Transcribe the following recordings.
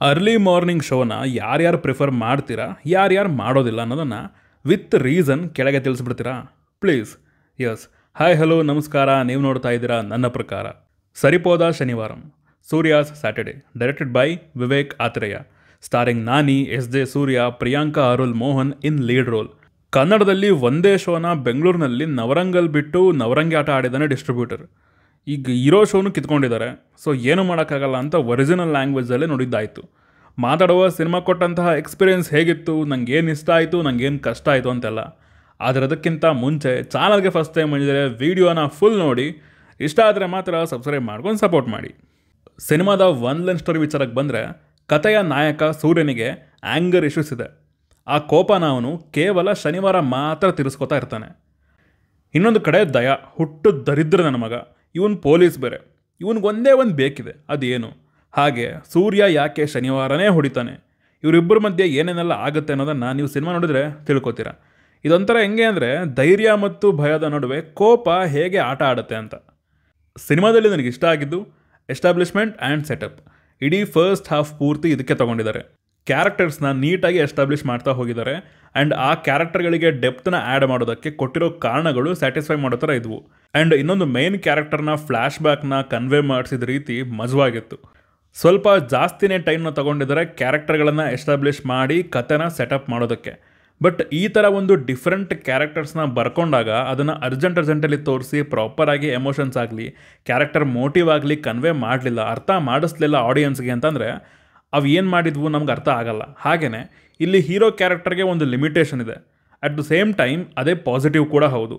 Early morning ಶೋನ ಯಾರ್ಯಾರು prefer ಮಾಡ್ತೀರಾ ಯಾರ್ಯಾರು ಮಾಡೋದಿಲ್ಲ ಅನ್ನೋದನ್ನು ವಿತ್ ರೀಸನ್ ಕೆಳಗೆ ತಿಳಿಸ್ಬಿಡ್ತೀರಾ ಪ್ಲೀಸ್. ಯಸ್, ಹಾಯ್ ಹಲೋ ನಮಸ್ಕಾರ. ನೀವು ನೋಡ್ತಾ ಇದ್ದೀರಾ ನನ್ನ ಪ್ರಕಾರ. Saripodhaa Sanivaaram, Surya's Saturday, directed by Vivek Athreya, starring Nani, S J. Surya, Priyanka Arul Mohan in lead role. ಕನ್ನಡದಲ್ಲಿ ಒಂದೇ ಶೋನ ಬೆಂಗಳೂರಿನಲ್ಲಿ ನವರಂಗಲ್ ಬಿಟ್ಟು ನವರಂಗಿ ಆಟ ಆಡಿದಾನೆ ಡಿಸ್ಟ್ರಿಬ್ಯೂಟರ್. ಈಗ ಇರೋ ಶೋನು ಕಿತ್ಕೊಂಡಿದ್ದಾರೆ. ಸೊ ಏನು ಮಾಡೋಕ್ಕಾಗಲ್ಲ ಅಂತ ಒರಿಜಿನಲ್ ಲ್ಯಾಂಗ್ವೇಜಲ್ಲೇ ನೋಡಿದ್ದಾಯಿತು. ಮಾತಾಡುವ ಸಿನಿಮಾ ಕೊಟ್ಟಂತಹ ಎಕ್ಸ್ಪೀರಿಯೆನ್ಸ್ ಹೇಗಿತ್ತು, ನಂಗೆ ಏನು ಇಷ್ಟ ಆಯಿತು, ನಂಗೇನು ಕಷ್ಟ ಆಯಿತು ಅಂತೆಲ್ಲ. ಆದರೆ ಅದಕ್ಕಿಂತ ಮುಂಚೆ ಚಾನಲ್ಗೆ ಫಸ್ಟ್ ಟೈಮ್ ಬಂದಿದ್ದರೆ ವೀಡಿಯೋನ ಫುಲ್ ನೋಡಿ, ಇಷ್ಟ ಆದರೆ ಮಾತ್ರ ಸಬ್ಸ್ಕ್ರೈಬ್ ಮಾಡ್ಕೊಂಡು ಸಪೋರ್ಟ್ ಮಾಡಿ. ಸಿನಿಮಾದ ಒನ್ ಲೈನ್ ಸ್ಟೋರಿ ವಿಚಾರಕ್ಕೆ ಬಂದರೆ, ಕಥೆಯ ನಾಯಕ ಸೂರ್ಯನಿಗೆ ಆ್ಯಂಗರ್ ಇಶ್ಯೂಸ್ ಇದೆ. ಆ ಕೋಪನ ಅವನು ಕೇವಲ ಶನಿವಾರ ಮಾತ್ರ ತೀರಿಸ್ಕೋತಾ ಇರ್ತಾನೆ. ಇನ್ನೊಂದು ಕಡೆ ದಯಾ, ಹುಟ್ಟು ದರಿದ್ರ ನನ್ನ ಮಗ, ಇವನು ಪೊಲೀಸ್ ಬೇರೆ, ಇವನಿಗೊಂದೇ ಒಂದು ಬೇಕಿದೆ, ಅದೇನು? ಹಾಗೆ ಸೂರ್ಯ ಯಾಕೆ ಶನಿವಾರನೇ ಹೊಡಿತಾನೆ, ಇವರಿಬ್ಬರ ಮಧ್ಯೆ ಏನೇನೆಲ್ಲ ಆಗುತ್ತೆ ಅನ್ನೋದನ್ನು ನೀವು ಸಿನಿಮಾ ನೋಡಿದರೆ ತಿಳ್ಕೊತೀರಾ. ಇದೊಂಥರ ಹೆಂಗೆ ಅಂದರೆ ಧೈರ್ಯ ಮತ್ತು ಭಯದ ನಡುವೆ ಕೋಪ ಹೇಗೆ ಆಟ ಆಡುತ್ತೆ ಅಂತ. ಸಿನಿಮಾದಲ್ಲಿ ನನಗೆ ಇಷ್ಟ ಆಗಿದ್ದು ಎಸ್ಟಾಬ್ಲಿಷ್ಮೆಂಟ್ ಆ್ಯಂಡ್ ಸೆಟಪ್. ಇಡೀ ಫಸ್ಟ್ ಹಾಫ್ ಪೂರ್ತಿ ಇದಕ್ಕೆ ತೊಗೊಂಡಿದ್ದಾರೆ. ಕ್ಯಾರೆಕ್ಟರ್ಸ್ನ ನೀಟಾಗಿ ಎಸ್ಟಾಬ್ಲಿಷ್ ಮಾಡ್ತಾ ಹೋಗಿದ್ದಾರೆ. ಆ್ಯಂಡ್ ಆ ಕ್ಯಾರೆಕ್ಟರ್ಗಳಿಗೆ ಡೆಪ್ತನ್ನ ಆ್ಯಡ್ ಮಾಡೋದಕ್ಕೆ ಕೊಟ್ಟಿರೋ ಕಾರಣಗಳು ಸ್ಯಾಟಿಸ್ಫೈ ಮಾಡೋ ಥರ ಇದ್ವು. ಆ್ಯಂಡ್ ಇನ್ನೊಂದು ಮೇನ್ ಕ್ಯಾರೆಕ್ಟರ್ನ ಫ್ಲ್ಯಾಶ್ ಬ್ಯಾಕ್ನ ಕನ್ವೆ ಮಾಡಿಸಿದ ರೀತಿ ಮಜವಾಗಿತ್ತು. ಸ್ವಲ್ಪ ಜಾಸ್ತಿನೇ ಟೈಮ್ನ ತೊಗೊಂಡಿದ್ದಾರೆ ಕ್ಯಾರೆಕ್ಟರ್ಗಳನ್ನು ಎಸ್ಟಾಬ್ಲಿಷ್ ಮಾಡಿ ಕಥೆನ ಸೆಟಪ್ ಮಾಡೋದಕ್ಕೆ. ಬಟ್ ಈ ಥರ ಒಂದು ಡಿಫ್ರೆಂಟ್ ಕ್ಯಾರೆಕ್ಟರ್ಸ್ನ ಬರ್ಕೊಂಡಾಗ ಅದನ್ನು ಅರ್ಜೆಂಟಲ್ಲಿ ತೋರಿಸಿ ಪ್ರಾಪರಾಗಿ ಎಮೋಷನ್ಸ್ ಆಗಲಿ, ಕ್ಯಾರೆಕ್ಟರ್ ಮೋಟಿವ್ ಆಗಲಿ ಕನ್ವೆ ಮಾಡಲಿಲ್ಲ, ಅರ್ಥ ಮಾಡಿಸ್ಲಿಲ್ಲ ಆಡಿಯನ್ಸ್ಗೆ ಅಂತಂದರೆ ಅವು ಏನು ಮಾಡಿದ್ವು ನಮ್ಗೆ ಅರ್ಥ ಆಗಲ್ಲ. ಹಾಗೆಯೇ ಇಲ್ಲಿ ಹೀರೋ ಕ್ಯಾರೆಕ್ಟರ್ಗೆ ಒಂದು ಲಿಮಿಟೇಷನ್ ಇದೆ. ಅಟ್ ದ ಸೇಮ್ ಟೈಮ್ ಅದೇ ಪಾಸಿಟಿವ್ ಕೂಡ ಹೌದು.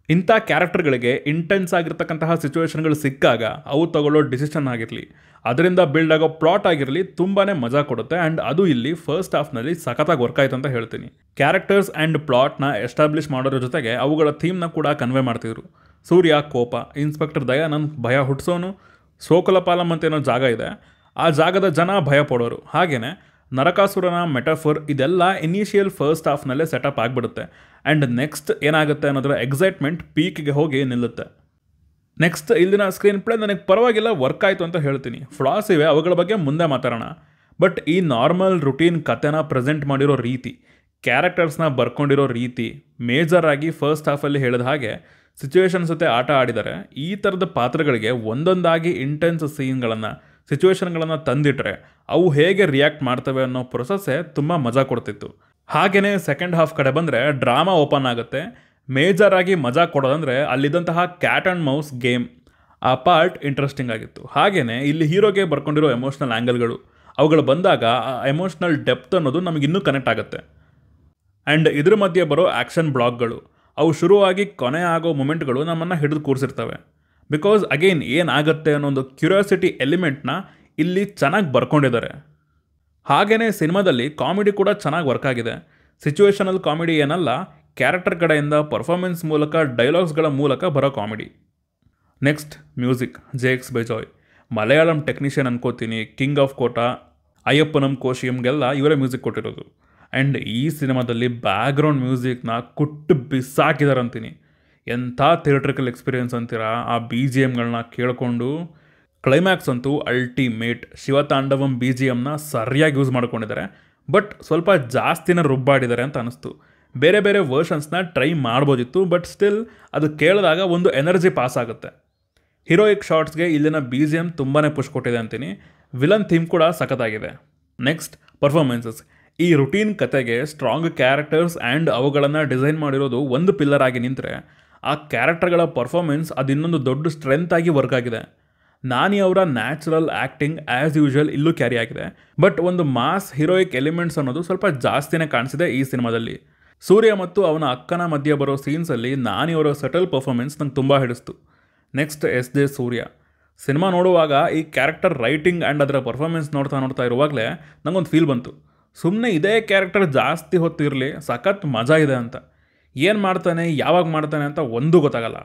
ಇಂಥ ಕ್ಯಾರೆಕ್ಟರ್ಗಳಿಗೆ ಇಂಟೆನ್ಸ್ ಆಗಿರ್ತಕ್ಕಂತಹ ಸಿಚುವೇಶನ್ಗಳು ಸಿಕ್ಕಾಗ ಅವು ತಗೊಳ್ಳೋ ಡಿಸಿಷನ್ ಆಗಿರಲಿ, ಅದರಿಂದ ಬಿಲ್ಡ್ ಆಗೋ ಪ್ಲಾಟ್ ಆಗಿರಲಿ, ತುಂಬಾ ಮಜಾ ಕೊಡುತ್ತೆ. ಆ್ಯಂಡ್ ಅದು ಇಲ್ಲಿ ಫಸ್ಟ್ ಹಾಫ್ನಲ್ಲಿ ಸಖತ್ತಾಗಿ ವರ್ಕ್ ಆಯ್ತು ಅಂತ ಹೇಳ್ತೀನಿ. ಕ್ಯಾರೆಕ್ಟರ್ಸ್ ಆ್ಯಂಡ್ ಪ್ಲಾಟ್ನ ಎಸ್ಟಾಬ್ಲಿಷ್ ಮಾಡೋದ್ರ ಜೊತೆಗೆ ಅವುಗಳ ಥೀಮ್ನ ಕೂಡ ಕನ್ವೆ ಮಾಡ್ತಿದ್ರು. ಸೂರ್ಯ ಕೋಪ, ಇನ್ಸ್ಪೆಕ್ಟರ್ ದಯಾ ನನ್ನ ಭಯ ಹುಟ್ಟಿಸೋನು, ಸೋಕಲಪಾಲಂ ಅಂತ ಏನೋ ಜಾಗ ಇದೆ, ಆ ಜಾಗದ ಜನ ಭಯ ಪಡೋರು. ಹಾಗೆಯೇ ನರಕಾಸುರನ ಮೆಟಾಫೋರ್, ಇದೆಲ್ಲ ಇನಿಷಿಯಲ್ ಫಸ್ಟ್ ಹಾಫ್ನಲ್ಲೇ ಸೆಟಪ್ ಆಗಿಬಿಡುತ್ತೆ. ಆ್ಯಂಡ್ ನೆಕ್ಸ್ಟ್ ಏನಾಗುತ್ತೆ ಅನ್ನೋದರ ಎಕ್ಸೈಟ್ಮೆಂಟ್ ಪೀಕ್ಗೆ ಹೋಗಿ ನಿಲ್ಲುತ್ತೆ. ನೆಕ್ಸ್ಟ್ ಇಲ್ಲಿನ ಸ್ಕ್ರೀನ್ ಪ್ಲೇ ನನಗೆ ಪರವಾಗಿಲ್ಲ ವರ್ಕ್ ಆಯಿತು ಅಂತ ಹೇಳ್ತೀನಿ. ಫ್ಲಾಸ್ ಇವೆ, ಅವುಗಳ ಬಗ್ಗೆ ಮುಂದೆ ಮಾತಾಡೋಣ. ಬಟ್ ಈ ನಾರ್ಮಲ್ ರುಟೀನ್ ಕಥೆನ ಪ್ರೆಸೆಂಟ್ ಮಾಡಿರೋ ರೀತಿ, ಕ್ಯಾರೆಕ್ಟರ್ಸ್ನ ಬರ್ಕೊಂಡಿರೋ ರೀತಿ, ಮೇಜರ್ ಆಗಿ ಫಸ್ಟ್ ಹಾಫಲ್ಲಿ ಹೇಳಿದ ಹಾಗೆ ಸಿಚುವೇಶನ್ಸ್ ಜೊತೆ ಆಟ ಆಡಿದರೆ ಈ ಥರದ ಪಾತ್ರಗಳಿಗೆ ಒಂದೊಂದಾಗಿ ಇಂಟೆನ್ಸ್ ಸೀನ್ಗಳನ್ನು, ಸಿಚುವೇಶನ್ಗಳನ್ನು ತಂದಿಟ್ರೆ ಅವು ಹೇಗೆ ರಿಯಾಕ್ಟ್ ಮಾಡ್ತವೆ ಅನ್ನೋ ಪ್ರೊಸೆಸ್ಸೇ ತುಂಬ ಮಜಾ ಕೊಡ್ತಿತ್ತು. ಹಾಗೆಯೇ ಸೆಕೆಂಡ್ ಹಾಫ್ ಕಡೆ ಬಂದರೆ ಡ್ರಾಮಾ ಓಪನ್ ಆಗುತ್ತೆ. ಮೇಜರ್ ಆಗಿ ಮಜಾ ಕೊಡೋದಂದರೆ ಅಲ್ಲಿದ್ದಂತಹ ಕ್ಯಾಟ್ ಆ್ಯಂಡ್ ಮೌಸ್ ಗೇಮ್, ಆ ಪಾರ್ಟ್ ಇಂಟ್ರೆಸ್ಟಿಂಗ್ ಆಗಿತ್ತು. ಹಾಗೆಯೇ ಇಲ್ಲಿ ಹೀರೋಗೆ ಬರ್ಕೊಂಡಿರೋ ಎಮೋಷ್ನಲ್ ಆ್ಯಂಗಲ್ಗಳು, ಅವುಗಳು ಬಂದಾಗ ಆ ಎಮೋಷ್ನಲ್ ಡೆಪ್ತ್ ಅನ್ನೋದು ನಮಗಿನ್ನೂ ಕನೆಕ್ಟ್ ಆಗುತ್ತೆ. ಆ್ಯಂಡ್ ಇದ್ರ ಮಧ್ಯೆ ಬರೋ ಆ್ಯಕ್ಷನ್ ಬ್ಲಾಕ್ಗಳು, ಅವು ಶುರುವಾಗಿ ಕೊನೆ ಆಗೋ ಮೂಮೆಂಟ್ಗಳು ನಮ್ಮನ್ನು ಹಿಡಿದು ಕೂರಿಸಿರ್ತವೆ. ಬಿಕಾಸ್ ಅಗೈನ್ ಏನಾಗುತ್ತೆ ಅನ್ನೋ ಒಂದು ಕ್ಯೂರಿಯಾಸಿಟಿ ಎಲಿಮೆಂಟ್ನ ಇಲ್ಲಿ ಚೆನ್ನಾಗಿ ಬರ್ಕೊಂಡಿದ್ದಾರೆ. ಹಾಗೆಯೇ ಸಿನಿಮಾದಲ್ಲಿ ಕಾಮಿಡಿ ಕೂಡ ಚೆನ್ನಾಗಿ ವರ್ಕ್ ಆಗಿದೆ. ಸಿಚುವೇಶನಲ್ ಕಾಮಿಡಿ ಏನಲ್ಲ, ಕ್ಯಾರೆಕ್ಟರ್ ಕಡೆಯಿಂದ ಪರ್ಫಾರ್ಮೆನ್ಸ್ ಮೂಲಕ, ಡೈಲಾಗ್ಸ್ಗಳ ಮೂಲಕ ಬರೋ comedy. Next music, Jakes. Bejoy, Malayalam technician ಅನ್ಕೋತೀನಿ. ಕಿಂಗ್ ಆಫ್ ಕೋಟಾ, ಅಯ್ಯಪ್ಪನಂ ಕೋಶಿಯಂಗೆಲ್ಲ ಇವರೇ ಮ್ಯೂಸಿಕ್ ಕೊಟ್ಟಿರೋದು. ಆ್ಯಂಡ್ ಈ ಸಿನಿಮಾದಲ್ಲಿ ಬ್ಯಾಕ್ಗ್ರೌಂಡ್ ಮ್ಯೂಸಿಕ್ನ ಕುಟ್ಟು ಬಿಸಾಕಿದ್ದಾರೆ ಅಂತೀನಿ. ಎಂಥ ಥಿಯೇಟ್ರಿಕಲ್ ಎಕ್ಸ್ಪೀರಿಯೆನ್ಸ್ ಅಂತೀರಾ ಆ BGMಗಳನ್ನ ಕೇಳಿಕೊಂಡು. ಕ್ಲೈಮ್ಯಾಕ್ಸ್ ಅಂತೂ ಅಲ್ಟಿಮೇಟ್. ಶಿವತಾಂಡವಂ BGMನ ಸರಿಯಾಗಿ ಯೂಸ್ ಮಾಡ್ಕೊಂಡಿದ್ದಾರೆ. ಬಟ್ ಸ್ವಲ್ಪ ಜಾಸ್ತಿನ ರುಬ್ಬಾಡಿದ್ದಾರೆ ಅಂತ ಅನಿಸ್ತು. ಬೇರೆ ಬೇರೆ ವರ್ಷನ್ಸ್ನ ಟ್ರೈ ಮಾಡ್ಬೋದಿತ್ತು. ಬಟ್ ಸ್ಟಿಲ್ ಅದು ಕೇಳಿದಾಗ ಒಂದು ಎನರ್ಜಿ ಪಾಸ್ ಆಗುತ್ತೆ. ಹೀರೋಯಿಕ್ ಶಾರ್ಟ್ಸ್ಗೆ ಇಲ್ಲಿನ BGM ತುಂಬಾ ಪುಷ್ ಕೊಟ್ಟಿದೆ ಅಂತೀನಿ. ವಿಲನ್ ಥೀಮ್ ಕೂಡ ಸಖತ್ತಾಗಿದೆ. Next performances. ಈ ರುಟೀನ್ ಕತೆಗೆ ಸ್ಟ್ರಾಂಗ್ ಕ್ಯಾರೆಕ್ಟರ್ಸ್ ಆ್ಯಂಡ್ ಅವುಗಳನ್ನು ಡಿಸೈನ್ ಮಾಡಿರೋದು ಒಂದು ಪಿಲ್ಲರ್ ಆಗಿ ನಿಂತರೆ, ಆ ಕ್ಯಾರೆಕ್ಟರ್ಗಳ ಪರ್ಫಾರ್ಮೆನ್ಸ್ ಅದು ಇನ್ನೊಂದು ದೊಡ್ಡ ಸ್ಟ್ರೆಂತ್ ಆಗಿ ವರ್ಕ್ ಆಗಿದೆ. ನಾನಿ ಅವರ ನ್ಯಾಚುರಲ್ ಆ್ಯಕ್ಟಿಂಗ್ ಆ್ಯಸ್ ಯೂಶುವಲ್ ಇಲ್ಲೂ ಕ್ಯಾರಿ ಆಗಿದೆ. ಬಟ್ ಒಂದು ಮಾಸ್ ಹೀರೋಯಿಕ್ ಎಲಿಮೆಂಟ್ಸ್ ಅನ್ನೋದು ಸ್ವಲ್ಪ ಜಾಸ್ತಿನೇ ಕಾಣಿಸಿದೆ ಈ ಸಿನಿಮಾದಲ್ಲಿ. ಸೂರ್ಯ ಮತ್ತು ಅವನ ಅಕ್ಕನ ಮಧ್ಯೆ ಬರೋ ಸೀನ್ಸಲ್ಲಿ ನಾನಿ ಅವರ ಸಟಲ್ ಪರ್ಫಾರ್ಮೆನ್ಸ್ ನಂಗೆ ತುಂಬ ಹಿಡಿಸ್ತು. ನೆಕ್ಸ್ಟ್ ಎಸ್.ಜೆ. ಸೂರ್ಯ. ಸಿನಿಮಾ ನೋಡುವಾಗ ಈ ಕ್ಯಾರೆಕ್ಟರ್ ರೈಟಿಂಗ್ ಆ್ಯಂಡ್ ಅದರ ಪರ್ಫಾರ್ಮೆನ್ಸ್ ನೋಡ್ತಾ ಇರುವಾಗಲೇ ನನಗೊಂದು ಫೀಲ್ ಬಂತು, ಸುಮ್ಮನೆ ಇದೇ ಕ್ಯಾರೆಕ್ಟರ್ ಜಾಸ್ತಿ ಹೊತ್ತು ಇರಲಿ, ಸಖತ್ ಮಜಾ ಇದೆ ಅಂತ. ಏನು ಮಾಡ್ತಾನೆ, ಯಾವಾಗ ಮಾಡ್ತಾನೆ ಅಂತ ಒಂದೂ ಗೊತ್ತಾಗಲ್ಲ.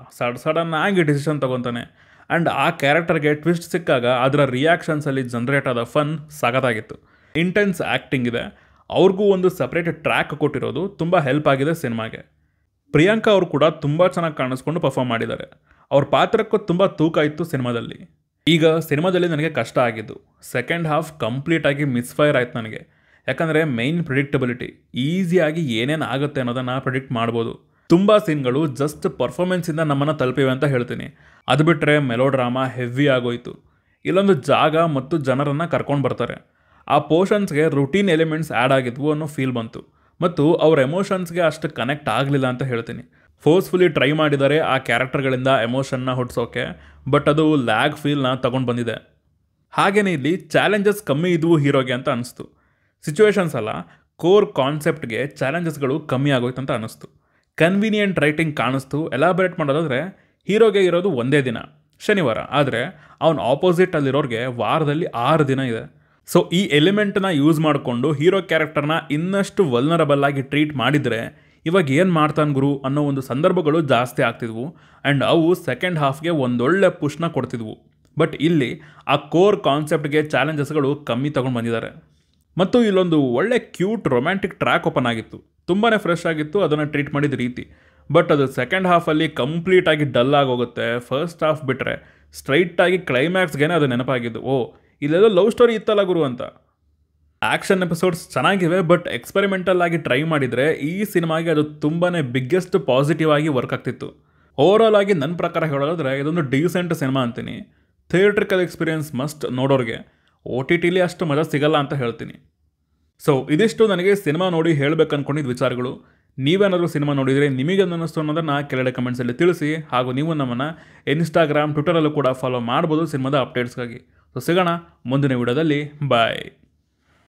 ಸಡನ್ ಆಗಿ ಡಿಸಿಷನ್ ತೊಗೊತಾನೆ. ಆ್ಯಂಡ್ ಆ ಕ್ಯಾರೆಕ್ಟರ್ಗೆ ಟ್ವಿಸ್ಟ್ ಸಿಕ್ಕಾಗ ಅದರ ರಿಯಾಕ್ಷನ್ಸಲ್ಲಿ ಜನ್ರೇಟ್ ಆದ ಫನ್ ಸಖತ್ತಾಗಿತ್ತು. ಇಂಟೆನ್ಸ್ ಆ್ಯಕ್ಟಿಂಗ್ ಇದೆ. ಅವ್ರಿಗೂ ಒಂದು ಸಪ್ರೇಟ್ ಟ್ರ್ಯಾಕ್ ಕೊಟ್ಟಿರೋದು ತುಂಬ ಹೆಲ್ಪ್ ಆಗಿದೆ ಸಿನಿಮಾಗೆ. ಪ್ರಿಯಾಂಕಾ ಅವರು ಕೂಡ ತುಂಬ ಚೆನ್ನಾಗಿ ಕಾಣಿಸ್ಕೊಂಡು ಪರ್ಫಾರ್ಮ್ ಮಾಡಿದ್ದಾರೆ. ಅವ್ರ ಪಾತ್ರಕ್ಕೂ ತುಂಬ ತೂಕ ಇತ್ತು ಸಿನಿಮಾದಲ್ಲಿ. ಈಗ ಸಿನಿಮಾದಲ್ಲಿ ನನಗೆ ಕಷ್ಟ ಆಗಿದ್ದು ಸೆಕೆಂಡ್ ಹಾಫ್ ಕಂಪ್ಲೀಟಾಗಿ ಮಿಸ್ಫೈರ್ ಆಯ್ತು ನನಗೆ. ಯಾಕಂದರೆ ಮೈನ್ ಪ್ರಿಡಿಕ್ಟಬಿಲಿಟಿ, ಈಸಿಯಾಗಿ ಏನೇನು ಆಗುತ್ತೆ ಅನ್ನೋದನ್ನು ಪ್ರಿಡಿಕ್ಟ್ ಮಾಡ್ಬೋದು. ತುಂಬ ಸೀನ್ಗಳು ಜಸ್ಟ್ ಪರ್ಫಾರ್ಮೆನ್ಸಿಂದ ನಮ್ಮನ್ನು ತಲುಪಿವೆ ಅಂತ ಹೇಳ್ತೀನಿ. ಅದು ಬಿಟ್ಟರೆ ಮೆಲೋ ಡ್ರಾಮಾ ಹೆವಿ ಆಗೋಯ್ತು. ಇಲ್ಲೊಂದು ಜಾಗ ಮತ್ತು ಜನರನ್ನು ಕರ್ಕೊಂಡು ಬರ್ತಾರೆ, ಆ ಪೋರ್ಷನ್ಸ್ಗೆ ರುಟೀನ್ ಎಲಿಮೆಂಟ್ಸ್ ಆ್ಯಡ್ ಆಗಿದ್ವು ಅನ್ನೋ ಫೀಲ್ ಬಂತು. ಮತ್ತು ಅವ್ರ ಎಮೋಷನ್ಸ್ಗೆ ಅಷ್ಟು ಕನೆಕ್ಟ್ ಆಗಲಿಲ್ಲ ಅಂತ ಹೇಳ್ತೀನಿ. ಫೋರ್ಸ್ಫುಲಿ ಟ್ರೈ ಮಾಡಿದ್ದಾರೆ ಆ ಕ್ಯಾರೆಕ್ಟರ್ಗಳಿಂದ ಎಮೋಷನ್ನ ಹುಟ್ಟಿಸೋಕೆ, ಬಟ್ ಅದು ಲ್ಯಾಗ್ ಫೀಲ್ನ ತಗೊಂಡು ಬಂದಿದೆ. ಹಾಗೆಯೇ ಇಲ್ಲಿ ಚಾಲೆಂಜಸ್ ಕಮ್ಮಿ ಇದ್ವು ಹೀರೋಗೆ ಅಂತ ಅನಿಸ್ತು. ಸಿಚುವೇಶನ್ಸ್ ಅಲ್ಲ, ಕೋರ್ ಕಾನ್ಸೆಪ್ಟ್ಗೆ ಚಾಲೆಂಜಸ್ಗಳು ಕಮ್ಮಿ ಆಗೋಯ್ತು ಅಂತ ಅನ್ನಿಸ್ತು. ಕನ್ವೀನಿಯೆಂಟ್ ರೈಟಿಂಗ್ ಕಾಣಿಸ್ತು. ಎಲಾಬರೇಟ್ ಮಾಡೋದಾದರೆ ಹೀರೋಗೆ ಇರೋದು ಒಂದೇ ದಿನ, ಶನಿವಾರ. ಆದರೆ ಅವನ ಆಪೋಸಿಟಲ್ಲಿರೋರಿಗೆ ವಾರದಲ್ಲಿ 6 ದಿನ ಇದೆ. ಸೊ ಈ ಎಲಿಮೆಂಟನ್ನ ಯೂಸ್ ಮಾಡಿಕೊಂಡು ಹೀರೋ ಕ್ಯಾರೆಕ್ಟರ್ನ ಇನ್ನಷ್ಟು ವಲ್ನರಬಲ್ ಆಗಿ ಟ್ರೀಟ್ ಮಾಡಿದರೆ ಇವಾಗ ಏನು ಮಾಡ್ತಾನೆ ಗುರು ಅನ್ನೋ ಒಂದು ಸಂದರ್ಭಗಳು ಜಾಸ್ತಿ ಆಗ್ತಿದ್ವು. ಆ್ಯಂಡ್ ಅವು ಸೆಕೆಂಡ್ ಹಾಫ್ಗೆ ಒಂದೊಳ್ಳೆ ಪುಷ್ನ ಕೊಡ್ತಿದ್ವು. ಬಟ್ ಇಲ್ಲಿ ಆ ಕೋರ್ ಕಾನ್ಸೆಪ್ಟ್ಗೆ ಚಾಲೆಂಜಸ್ಗಳು ಕಮ್ಮಿ ತೊಗೊಂಡು ಬಂದಿದ್ದಾರೆ. ಮತ್ತು ಇಲ್ಲೊಂದು ಒಳ್ಳೆ ಕ್ಯೂಟ್ ರೊಮ್ಯಾಂಟಿಕ್ ಟ್ರ್ಯಾಕ್ ಓಪನ್ ಆಗಿತ್ತು, ತುಂಬಾ ಫ್ರೆಶ್ ಆಗಿತ್ತು ಅದನ್ನು ಟ್ರೀಟ್ ಮಾಡಿದ ರೀತಿ. ಬಟ್ ಅದು ಸೆಕೆಂಡ್ ಹಾಫಲ್ಲಿ ಕಂಪ್ಲೀಟಾಗಿ ಡಲ್ ಆಗೋಗುತ್ತೆ. ಫಸ್ಟ್ ಹಾಫ್ ಬಿಟ್ಟರೆ ಸ್ಟ್ರೈಟಾಗಿ ಕ್ಲೈಮ್ಯಾಕ್ಸ್ಗೆ ಅದು ನೆನಪಾಗಿದ್ದು, ಓ ಇಲ್ಲೆಲ್ಲೋ ಲವ್ ಸ್ಟೋರಿ ಇತ್ತಲ್ಲ ಗುರು ಅಂತ. ಆ್ಯಕ್ಷನ್ ಎಪಿಸೋಡ್ಸ್ ಚೆನ್ನಾಗಿವೆ, ಬಟ್ ಎಕ್ಸ್ಪೆರಿಮೆಂಟಲ್ ಆಗಿ ಟ್ರೈ ಮಾಡಿದರೆ ಈ ಸಿನಿಮಾಗೆ ಅದು ತುಂಬಾ ಬಿಗ್ಗೆಸ್ಟ್ ಪಾಸಿಟಿವ್ ಆಗಿ ವರ್ಕ್ ಆಗ್ತಿತ್ತು. ಓವರಾಲ್ ಆಗಿ ನನ್ನ ಪ್ರಕಾರ ಹೇಳೋದಾದರೆ ಇದೊಂದು ಡೀಸೆಂಟ್ ಸಿನಿಮಾ ಅಂತೀನಿ. ಥಿಯೇಟ್ರಿಕಲ್ ಎಕ್ಸ್ಪೀರಿಯನ್ಸ್ ಮಸ್ಟ್ ನೋಡೋರಿಗೆ. OTTಲಿ ಅಷ್ಟು ಮಜಾ ಸಿಗಲ್ಲ ಅಂತ ಹೇಳ್ತೀನಿ. ಸೊ ಇದಿಷ್ಟು ನನಗೆ ಸಿನಿಮಾ ನೋಡಿ ಹೇಳಬೇಕು ಅಂದ್ಕೊಂಡಿದ್ದ ವಿಚಾರಗಳು. ನೀವೇನಾದರೂ ಸಿನಿಮಾ ನೋಡಿದರೆ ನಿಮಗೆ ಅನ್ನಿಸ್ತು ಅನ್ನೋದನ್ನು ಕೆಳಗಡೆ ಕಮೆಂಟ್ಸಲ್ಲಿ ತಿಳಿಸಿ. ಹಾಗೂ ನೀವು ನಮ್ಮನ್ನು ಇನ್ಸ್ಟಾಗ್ರಾಮ್, ಟ್ವಿಟರಲ್ಲೂ ಕೂಡ ಫಾಲೋ ಮಾಡ್ಬೋದು ಸಿನಿಮಾದ ಅಪ್ಡೇಟ್ಸ್ಗಾಗಿ. ಸೊ ಸಿಗೋಣ ಮುಂದಿನ ವಿಡಿಯೋದಲ್ಲಿ. ಬಾಯ್.